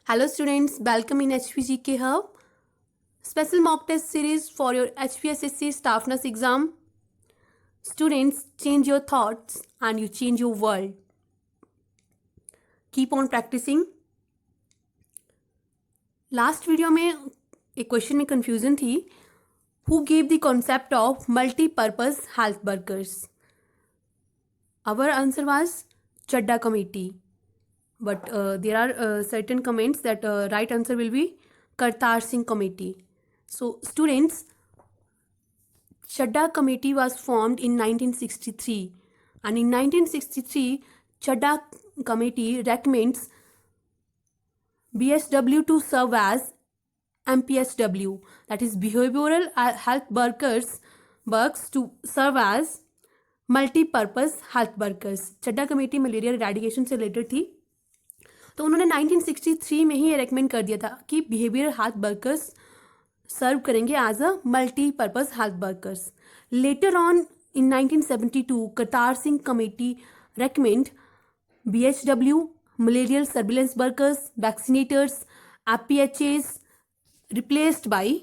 Hello students, welcome in HPGK Hub. Special mock test series for your HPSSC staff nurse exam. Students, change your thoughts and you change your world. Keep on practicing. Last video में एक question में confusion थी. Who gave the concept of multi-purpose health workers? Our answer was Chadda committee. But there are certain comments that right answer will be Kartar Singh committee. So students, Chadda committee was formed in 1963 and in 1963 Chadda committee recommends BSW to serve as MPSW, that is behavioral health workers to serve as multi-purpose health workers. Chadda committee malaria eradication से related थी, तो उन्होंने 1963 में ही ये recommend कर दिया था कि बिहेवियर हेल्थ वर्कर्स सर्व करेंगे as a multipurpose health workers. Later on in 1972 Kartar Singh committee recommend BHW, malarial surveillance workers, vaccinators, APHAs replaced by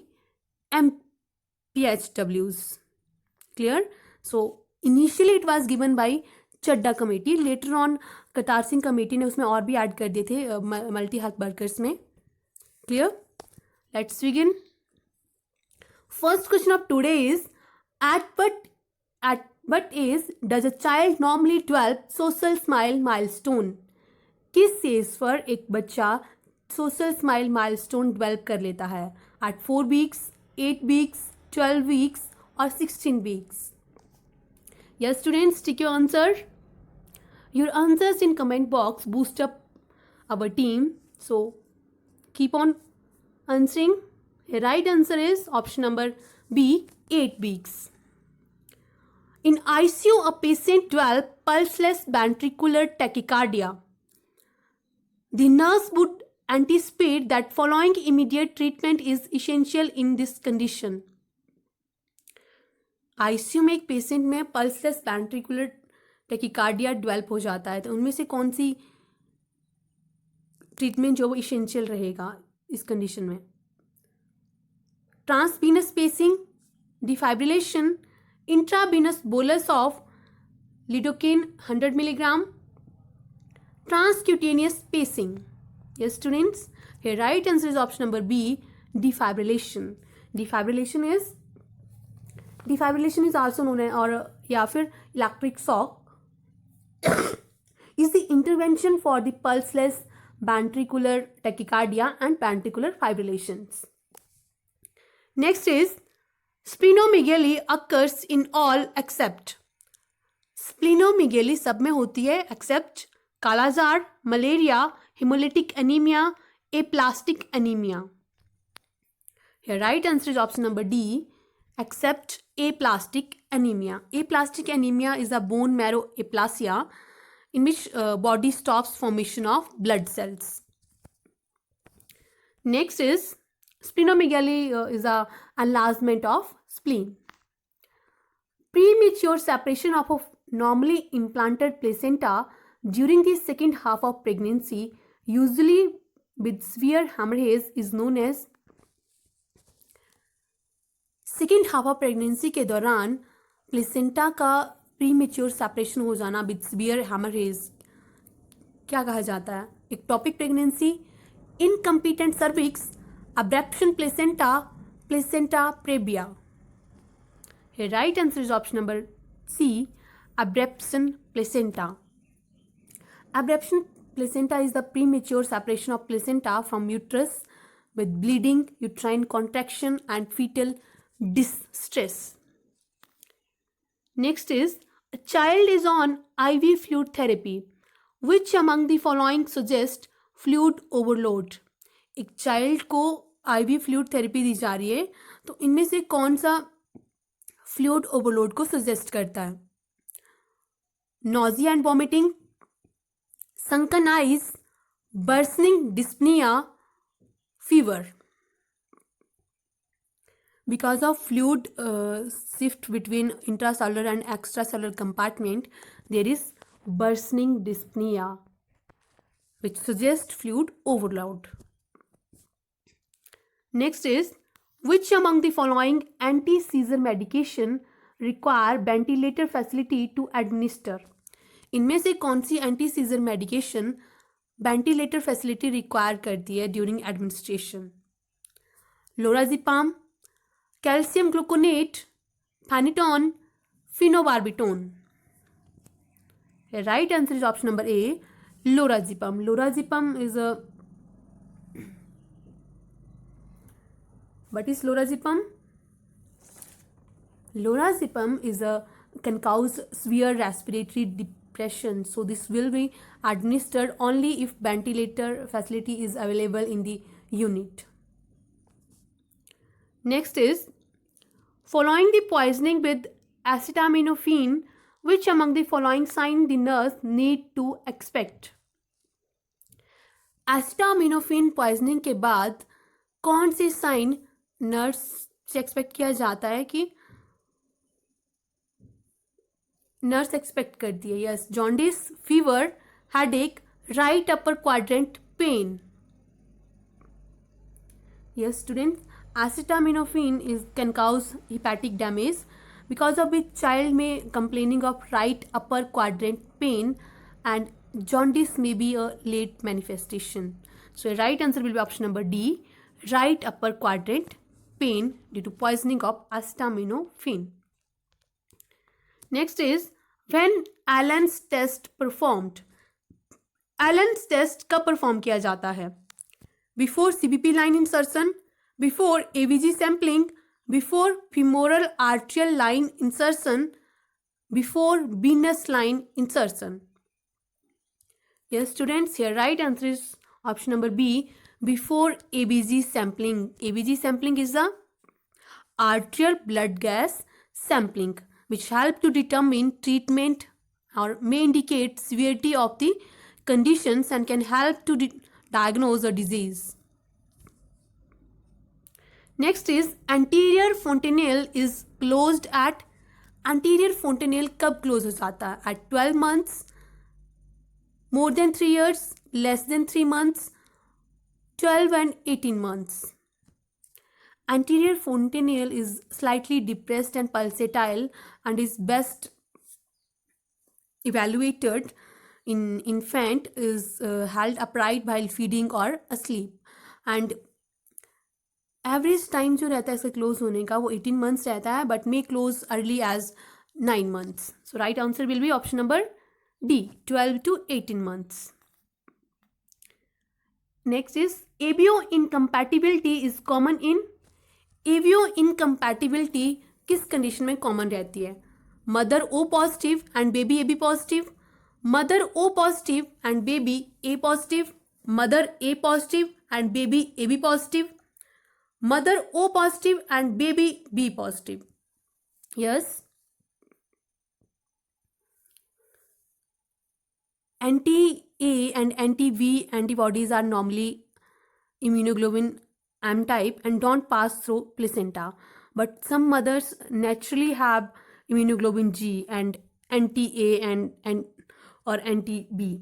MPHWs. Clear? So initially it was given by Chadha committee. Later on Kartar Singh committee ने उसमें और भी add कर दिए थे multi health workers में. Clear? Let's begin. First question of today is at what age does a child normally develop social smile milestone? किस एज पर एक बच्चा सोशल स्माइल माइलस्टोन डेवलप कर लेता है? एट 4 वीक्स, 8 वीक्स, 12 वीक्स और 16 weeks? Yes students, take your answer. Your answers in comment box boost up our team. So keep on answering. The right answer is option number B, 8 weeks. In ICU, a patient develops pulseless ventricular tachycardia. The nurse would anticipate that following immediate treatment is essential in this condition. ICU में एक patient में pulseless ventricular tachycardia develop हो जाता है, तो उनमें से कौन सी ट्रीटमेंट जो वो इसेंशियल रहेगा इस कंडीशन में? Transvenous pacing, defibrillation, intravenous bolus of lidocaine 100 milligram, transcutaneous pacing. Yes students, here right answer is option number B, defibrillation. Defibrillation is also known as, or या फिर electric shock, is the intervention for the pulseless ventricular tachycardia and ventricular fibrillations. Next is splenomegaly occurs in all except. Splenomegaly सब में होती है except kala azar, malaria, hemolytic anemia, aplastic anemia. Here right answer is option number D, except aplastic anemia. Aplastic anemia is a bone marrow aplasia in which body stops formation of blood cells. Next is splenomegaly is a enlargement of spleen. Premature separation of a normally implanted placenta during the second half of pregnancy, usually with severe hemorrhage, is known as. Second half of pregnancy के दौरान placenta का premature separation हो जाना with severe haemorrhage क्या कहा जाता है? Ectopic pregnancy, incompetent cervix, abruption placenta, placenta previa. Right answer is option number C, abruption placenta. Abruption placenta is the premature separation of placenta from uterus with bleeding, uterine contraction and fetal distress. Next is a child is on IV fluid therapy. Which among the following suggest fluid overload? एक child को IV fluid therapy दी जा रही है, तो इनमें से कौन सा फ्लूइड ओवरलोड को सजेस्ट करता है? Nausea and vomiting, sunken eyes, worsening dyspnea, fever. Because of fluid shift between intracellular and extracellular compartment, there is worsening dyspnea, which suggests fluid overload. Next is, which among the following anti-seizure medication require ventilator facility to administer? इनमें से कौन सी anti seizure medication ventilator facility require करती है during administration? Lorazepam, calcium gluconate, phenytoin, phenobarbitone. Right answer is option number A, lorazepam. Lorazepam is a what is lorazepam? Lorazepam can cause severe respiratory depression, so this will be administered only if ventilator facility is available in the unit. Next is, following the poisoning with acetaminophen, which among the following signs the nurse need to expect? acetaminophen poisoning के बाद कौन सी sign nurse से expect किया जाता है कि nurse expect करती है? Yes, jaundice, fever, headache, right upper quadrant pen. Yes students, acetaminophen can cause hepatic damage, because of which child may complaining of right upper quadrant pain, and jaundice may be a late manifestation. So right answer will be option number D, right upper quadrant pain due to poisoning of acetaminophen. Next is, when Allen's test performed? Allen's test कब perform किया जाता है? Before CBP line insertion, before ABG sampling, before femoral arterial line insertion, before venous line insertion. Yes students, here right answer is option number B, before ABG sampling. ABG sampling is the arterial blood gas sampling, which help to determine treatment or may indicate severity of the conditions and can help to diagnose a disease. Next is, anterior fontanelle is closed at. anterior fontanelle कब close हो जाता है? At 12 months, more than 3 years, less than 3 months, 12 and 18 months. Anterior fontanelle is slightly depressed and pulsatile and is best evaluated in infant is held upright while feeding or asleep, and average time जो रहता है इसका close होने का वो 18 months रहता है, but may close early age 9 months. So right answer will be option number D, 12 to 18 months. Next is, ABO incompatibility is common in. ABO incompatibility किस कंडीशन में कॉमन रहती है? Mother O positive and baby A B positive, mother O positive and baby A positive, mother A positive and baby A B positive, mother O positive and baby B positive. Yes, anti-A and anti-V antibodies are normally immunoglobulin M type and don't pass through placenta, but some mothers naturally have immunoglobulin G and anti-A and or anti-B,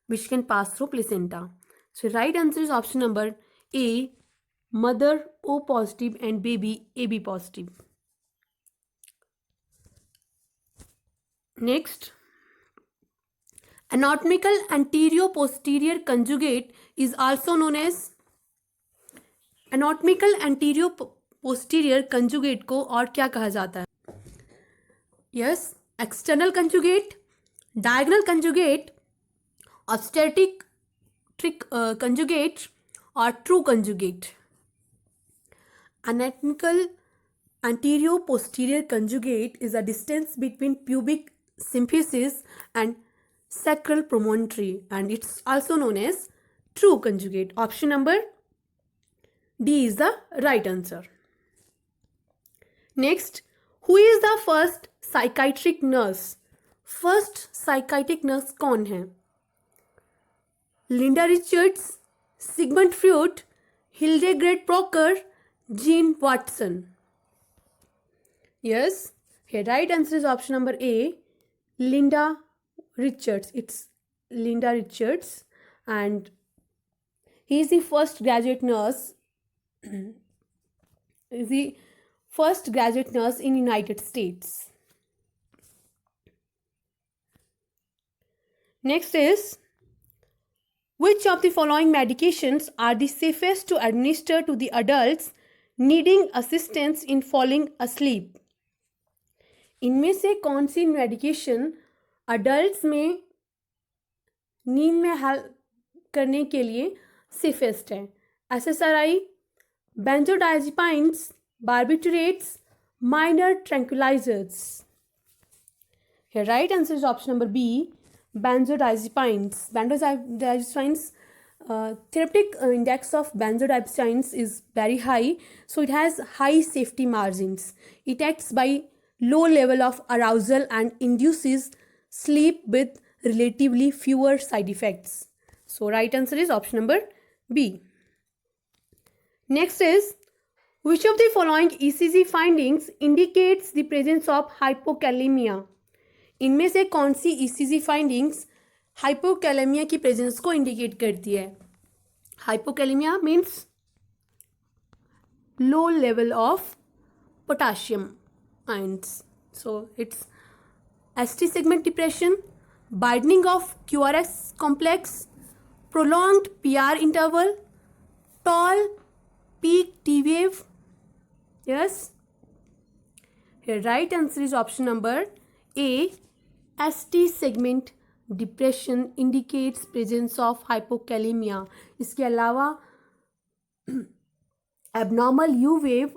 which can pass through placenta. So right answer is option number A, mother O positive and baby AB positive. Next, anatomical anterior-posterior conjugate is also known as. anatomical anterior-posterior conjugate को और क्या कहा जाता है? Yes, external conjugate, diagonal conjugate, obstetric conjugate or true conjugate. Anatomical anterior-posterior conjugate is a distance between pubic symphysis and sacral promontory, and it's also known as true conjugate. Option number D is the right answer. Next, who is the first psychiatric nurse? First psychiatric nurse कौन है? Linda Richards, Sigmund Freud, Hildegard Proctor, Jean Watson. Yes, here right answer is option number A, Linda Richards. It's Linda Richards, and he is the first graduate nurse is the first graduate nurse in United States. Next is, which of the following medications are the safest to administer to the adults needing assistance in falling asleep? इनमें से कौन सी medication adults में नींद में help करने के लिए safest है? SSRI, benzodiazepines, barbiturates, minor tranquilizers. Here right answer is option number B, benzodiazepines. Benzodiazepines, therapeutic index of benzodiazepines is very high, so it has high safety margins. It acts by low level of arousal and induces sleep with relatively fewer side effects. So right answer is option number B. Next is, which of the following ECG findings indicates the presence of hypokalemia? इनमें से कौन सी ECG findings hypokalemia की presence को indicate करती है? Hypokalemia means low level of potassium ions. So it's ST segment depression, widening of QRS complex, prolonged PR interval, tall peak T wave. Yes. Here right answer is option number A. ST segment depression indicates presence of hypokalemia. इसके अलावा abnormal U wave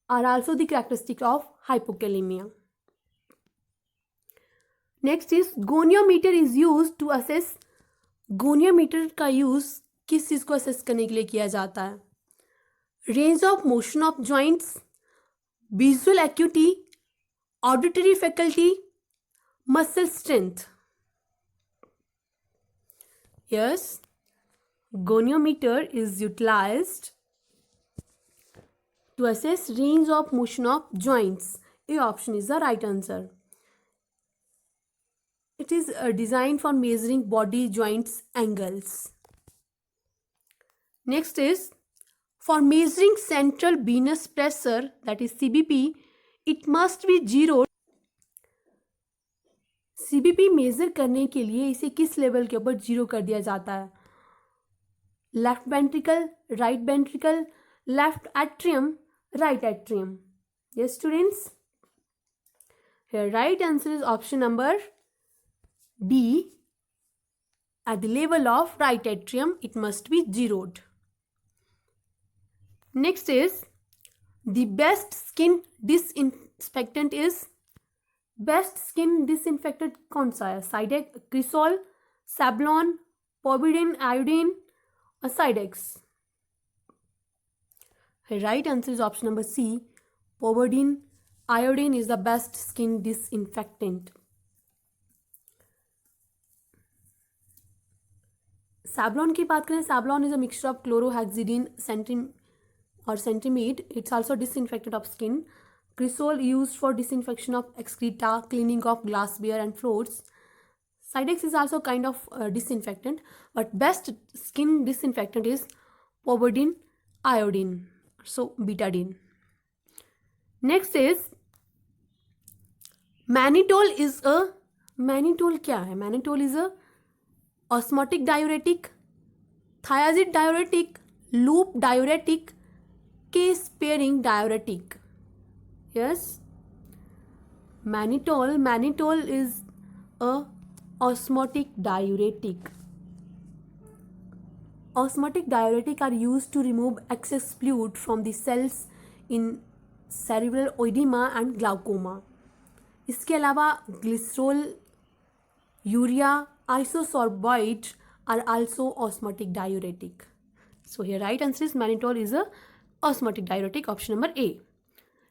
are also the characteristic of hypokalemia. Next is, goniometer is used to assess. goniometer का use किस चीज को assess करने के लिए किया जाता है? Range of motion of joints, visual acuity, auditory faculty, muscle strength. Yes, goniometer is utilized to assess range of motion of joints. A option is the right answer. It is designed for measuring body joints angles. Next is, for measuring central venous pressure, that is CVP, it must be zero. CVP measure करने के लिए इसे किस level के ऊपर zero कर दिया जाता है? Left ventricle, right ventricle, left atrium, right atrium. Yes students, here right answer is option number B. At the level of right atrium, it must be zeroed. Next is, the best skin disinfectant is. Best skin disinfectant कौन सा है? Cidex, cresol, Savlon, povidone, iodine और Cidex. Right answer is option number C. Povidone iodine is the best skin disinfectant. Savlon की बात करें, Savlon is a mixture of chlorhexidine और cetrimide. It's also disinfectant of skin. Crisol used for disinfection of excreta, cleaning of glassware and floors. Sidex is also kind of disinfectant, but best skin disinfectant is povidone iodine, so betadine. Next is, mannitol is a, mannitol क्या है? mannitol is a osmotic diuretic, thiazide diuretic, loop diuretic, case sparing diuretic. Yes, mannitol is a osmotic diuretic. Osmotic diuretic are used to remove excess fluid from the cells in cerebral edema and glaucoma. इसके अलावा glycerol, urea, isosorbate are also osmotic diuretic. So here right answer is mannitol is a osmotic diuretic, option number A.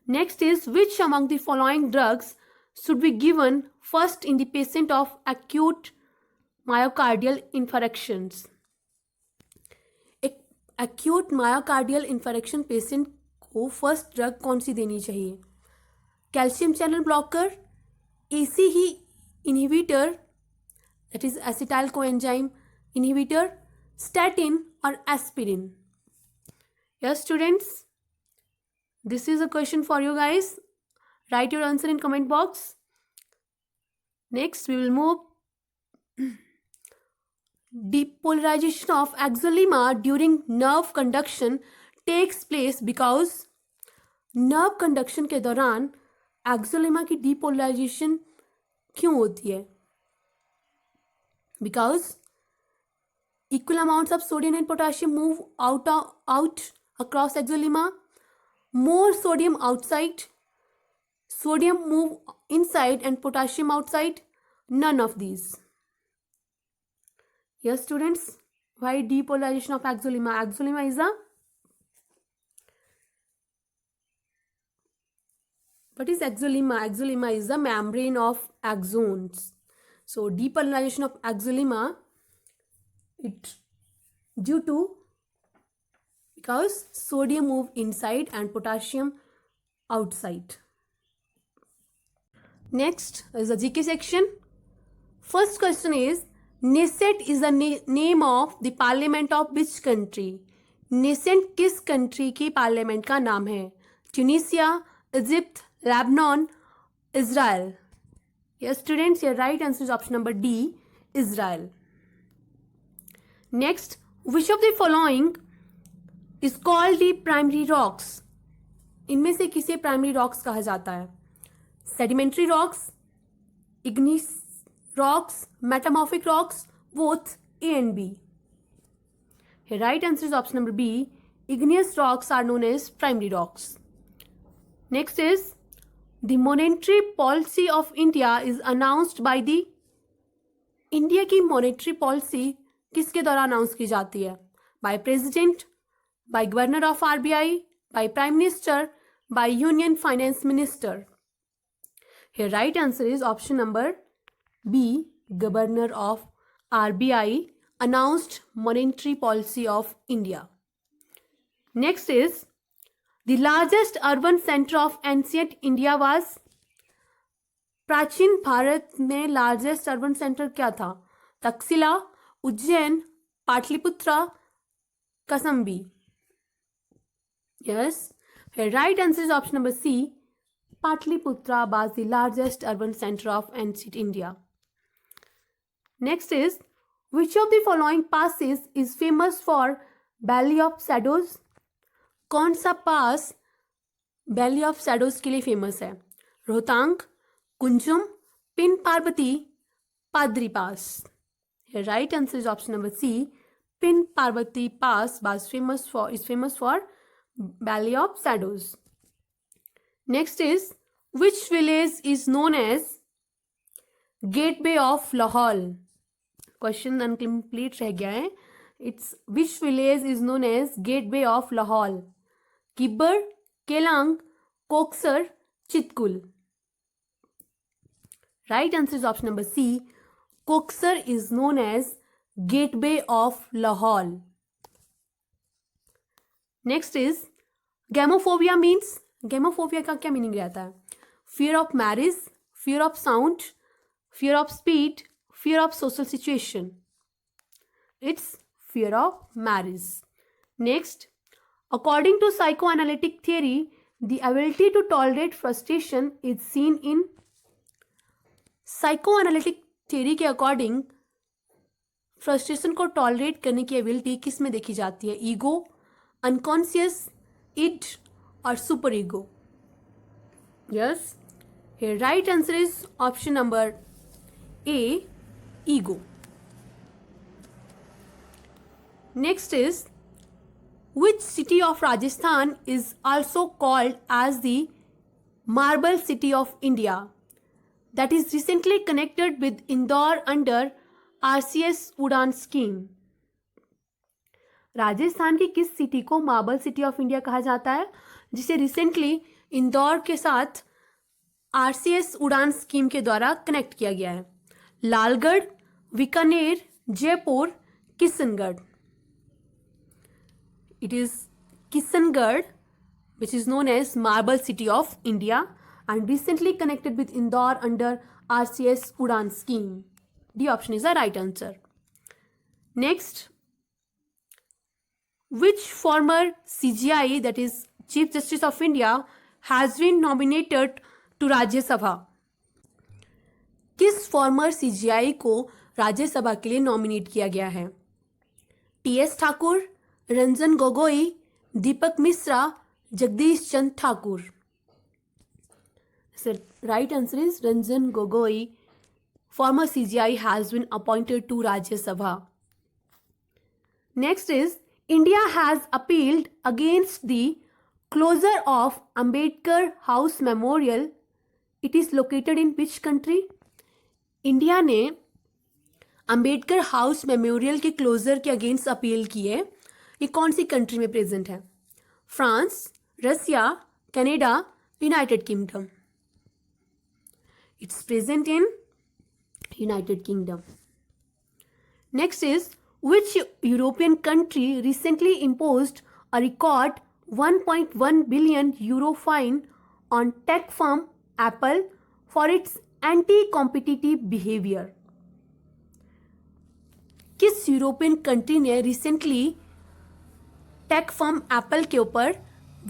Next is, which among the following drugs should be given first in the patient of acute myocardial infarctions? एक acute myocardial infarction patient को first drug कौन सी देनी चाहिए? Calcium channel blocker, ACE inhibitor, that is acetyl coenzyme inhibitor, statin और aspirin. Yes, students, this is a question for you guys. Write your answer in comment box. Next we will move. Depolarization of axonema during nerve conduction takes place because nerve conduction के दौरान axolemma की depolarisation क्यों होती है? Because equal amounts of sodium and potassium move out across axonema. More sodium outside, sodium move inside and potassium outside. None of these. Yes, students, why depolarization of axonema? Axonema is a what is axonema? Axonema is the membrane of axons. So depolarization of axonema, it due to because sodium move inside and potassium outside. Next is the GK section. First question is, Nascent is the name of the parliament of which country? Nascent किस country की parliament का नाम है? Tunisia, Egypt, Lebanon, Israel. Yes, students, your right answer is option number D, Israel. Next, which of the following is called the primary rocks? इनमें से किसे primary rocks कहा जाता है? Sedimentary rocks, igneous rocks, metamorphic rocks, both A and B. Your right answer is option number B. Igneous rocks are known as primary rocks. Next is, the monetary policy of India is announced by the India की monetary policy किसके द्वारा announce की जाती है? By president, by governor of RBI, by prime minister, by union finance minister. Here right answer is option number B, Governor of RBI announced monetary policy of India. Next is, the largest urban center of ancient India was? प्राचीन भारत में largest urban centre क्या था? Takshashila, Ujjain, Pataliputra, कसम्बी. Yes, here right answer is option number C. Patliputra was the largest urban center of ancient India. Next is, which of the following passes is famous for Valley of Shadows? कौन सा पास valley of shadows के लिए famous है? Rohtang, Kunzum, Pin Parvati, Padri pass. Right answer is option number C. Pin Parvati pass was famous for Valley of Shadows. Next is, which village is known as Gateway of Lahore? Question incomplete रह गया है. It's which village is known as Gateway of Lahore? Kibber, Keylong, Koksar, Chitkul. Right answer is option number C. Koksar is known as Gateway of Lahore. Next is, gamophobia means? Gamophobia का क्या meaning रहता है? Fear of marriage, fear of sound, fear of speed, fear of social situation. It's fear of marriage. Next, according to psychoanalytic theory, the ability to tolerate frustration is seen in? Psychoanalytic theory के according frustration को tolerate करने की ability किस में देखी जाती है? Ego, unconscious, end और super ego. Yes, here right answer is option number A, ego. Next is, which city of Rajasthan is also called as the Marble City of India, that is recently connected with Indore under RCS उड़ान scheme? Rajasthan की किस city को marble city of India कहा जाता है, जिसे recently Indore के साथ RCS उड़ान स्कीम के द्वारा कनेक्ट किया गया है? Lalgarh, Bikaner, Jaipur, Kishangarh. It is Kishangarh, which is known as Marble City of India and recently connected with Indore under RCS Udan scheme. The option is the right answer. Next, which former CJI, that is Chief Justice of India, has been nominated to Rajya Sabha? किस farmer CJI को राज्यसभा के लिए nominate किया गया है? TS Thakur, Ranjan Gogoi, Deepak Mishra, Jagdish Chandra Thakur. So right answer is Ranjan Gogoi. Former CJI has been appointed to Rajya Sabha. Next is India has appealed against the closure of Ambedkar House Memorial. It is located in which country? India ने Ambedkar house memorial के closure के against appeal की है. ये कौन सी country में present है? France, Russia, Canada, United Kingdom. It's present in United Kingdom. Next is which European country recently imposed a record 1.1 billion euro fine on tech firm Apple for its anti-competitive behavior? किस European country ने recently take firm Apple के ऊपर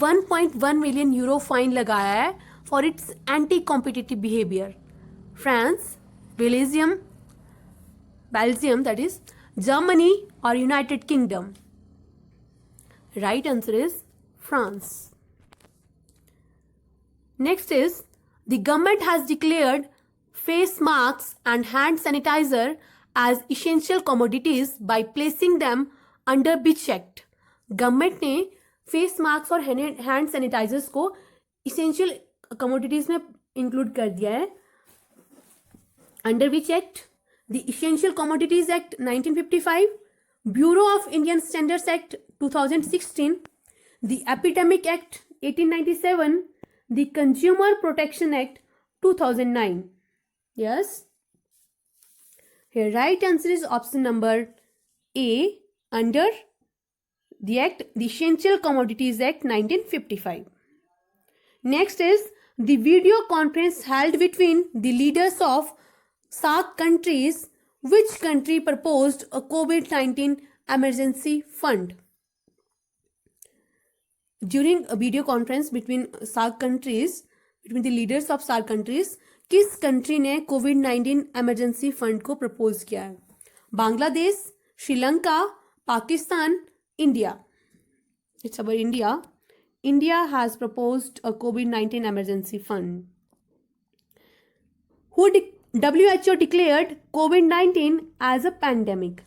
1.1 million euro fine लगाया है for its anti competitive behaviour? France, Belgium that is, Germany or United Kingdom? Right answer is France. Next is the government has declared face masks and hand sanitizer as essential commodities by placing them under which act? Government ने face mask और hand sanitizers को essential commodities में include कर दिया है. Under which act? The Essential Commodities Act 1955, Bureau of Indian Standards Act 2016, the Epidemic Act 1897, the Consumer Protection Act 2009. Yes. Here right answer is option number A, under the act, the Essential Commodities Act 1955. Next is the video conference held between the leaders of SAARC countries. Which country proposed a COVID-19 emergency fund? During a video conference between SAARC countries, between the leaders of SAARC countries, किस country ने COVID-19 emergency fund को propose किया है? Bangladesh, Sri Lanka, Pakistan, India. It's about India. India has proposed a COVID-19 emergency fund. WHO declared COVID-19 as a pandemic.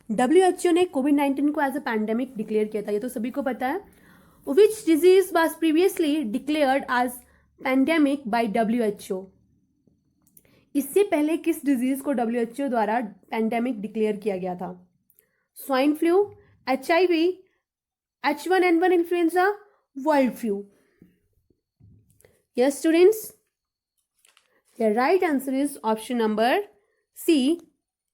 WHO ने COVID-19 को as a pandemic declare किया था, ये तो सभी को पता है. Which disease was previously declared as pandemic by WHO? इससे पहले किस डिजीज को WHO द्वारा पैंडेमिक डिक्लेयर किया गया था? Swine flu, HIV, H1N1 influenza, world flu. Yes students, the right answer is option number C,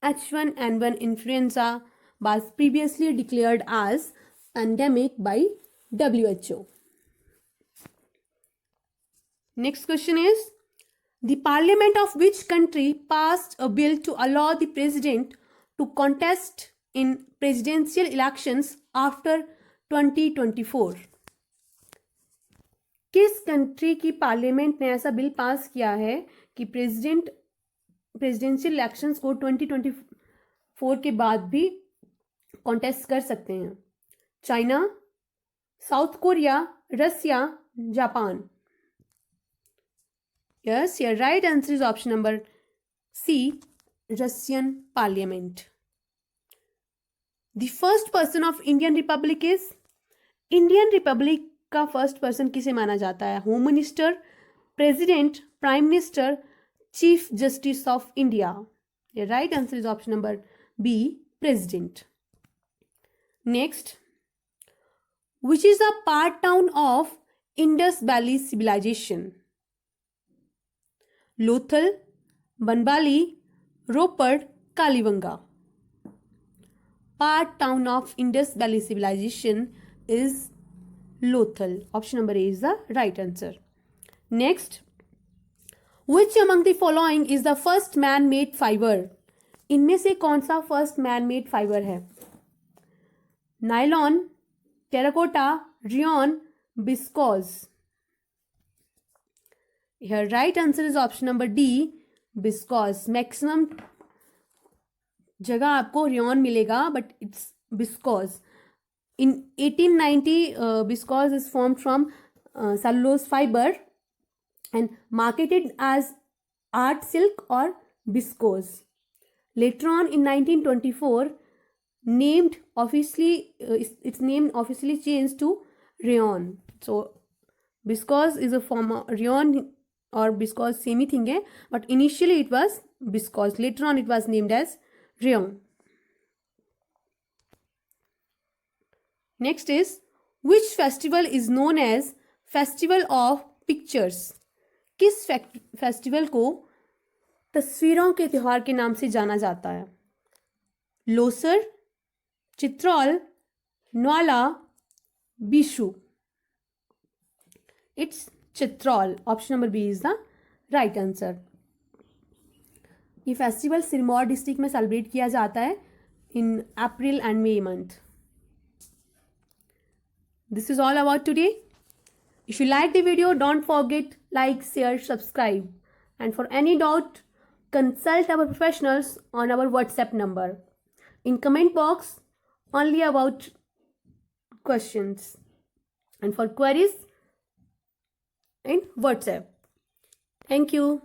H1N1 influenza was previously declared as pandemic by WHO. Next question is, the parliament of which country passed a bill to allow the president to contest in presidential elections after 2024? किस country की parliament ने ऐसा bill pass किया है कि presidential elections को 2024 के बाद भी कॉन्टेस्ट कर सकते हैं? China, South Korea, Russia, Japan. Yes, your right answer is option number C, Russian parliament. The first person of Indian republic is? Indian republic का फर्स्ट पर्सन किसे माना जाता है? Home minister, president, prime minister, chief justice of India. Right answer is option number B, president. Next, which is the part town of Indus valley civilization? Lothal, Banawali, Ropar, Kalibangan. Part town of Indus valley civilisation is Lothal. Option number A is the right answer. Next, which among the following is the first man-made fiber? इनमें से कौन सा first man-made fibre है? Nylon, terracotta, rayon, viscose. Here right answer is option number D, viscose. Maximum जगह आपको rayon मिलेगा, but it's viscose. In 1890, viscose is formed from cellulose fiber and marketed as art silk or viscose. Later on in 1924, its name officially changed to rayon. So viscose is a form of rayon or viscose, same thing है, but initially it was viscose. Later on it was named as rayon. Next is, which festival is known as Festival of Pictures? किस festival को तस्वीरों के त्यौहार के नाम से जाना जाता है? Losar, Chitraul, Nuwala, Bishu. It's Chitraul. Option number B is the right answer. ये फेस्टिवल सिरमौर डिस्ट्रिक्ट में सेलिब्रेट किया जाता है in April and May month. This is all about today. If you like the video, don't forget like, share, subscribe. And for any doubt, consult our professionals on our WhatsApp number. In comment box, only about questions. And for queries, in WhatsApp. Thank you.